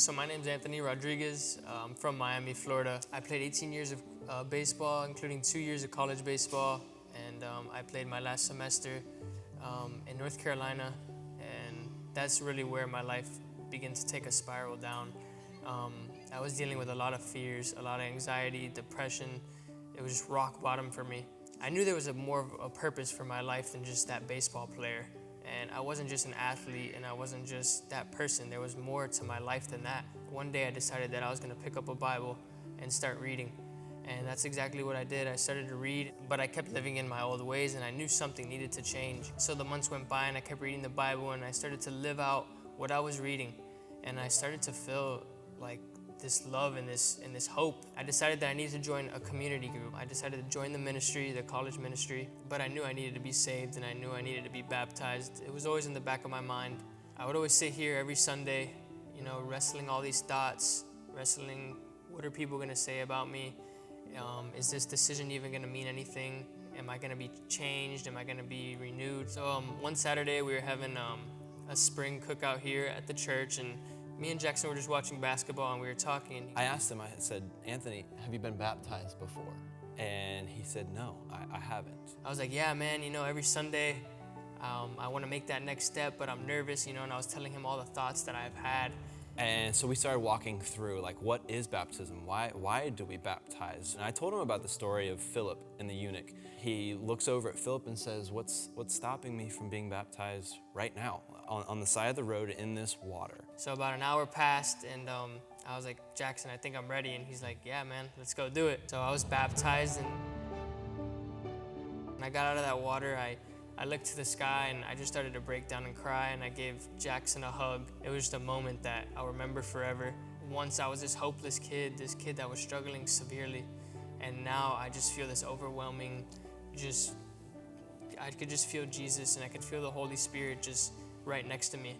So my name's Anthony Rodriguez. I'm from Miami, Florida. I played 18 years of baseball, including 2 years of college baseball, and I played my last semester in North Carolina, and that's really where my life began to take a spiral down. I was dealing with a lot of fears, a lot of anxiety, depression. It was just rock bottom for me. I knew there was more of a purpose for my life than just that baseball player. And I wasn't just an athlete and I wasn't just that person. There was more to my life than that. One day I decided that I was gonna pick up a Bible and start reading. And that's exactly what I did. I started to read, but I kept living in my old ways and I knew something needed to change. So the months went by and I kept reading the Bible and I started to live out what I was reading. And I started to feel like this love and this hope. I decided that I needed to join a community group. I decided to join the ministry, the college ministry, but I knew I needed to be saved and I knew I needed to be baptized. It was always in the back of my mind. I would always sit here every Sunday, wrestling all these thoughts, wrestling what are people gonna say about me? Is this decision even gonna mean anything? Am I gonna be changed? Am I gonna be renewed? So one Saturday we were having a spring cookout here at the church, and me and Jackson were just watching basketball and we were talking. I asked him, I said, Anthony, have you been baptized before? And he said, no, I haven't. I was like, yeah, man, every Sunday I want to make that next step, but I'm nervous, and I was telling him all the thoughts that I've had. And so we started walking through, what is baptism? Why do we baptize? And I told him about the story of Philip and the eunuch. He looks over at Philip and says, what's stopping me from being baptized right now on the side of the road in this water? So about an hour passed, and I was like, Jackson, I think I'm ready. And he's like, yeah, man, let's go do it. So I was baptized, and when I got out of that water, I looked to the sky and I just started to break down and cry, and I gave Jackson a hug. It was just a moment that I'll remember forever. Once I was this hopeless kid, this kid that was struggling severely, and now I just feel this overwhelming, I could just feel Jesus and I could feel the Holy Spirit just right next to me.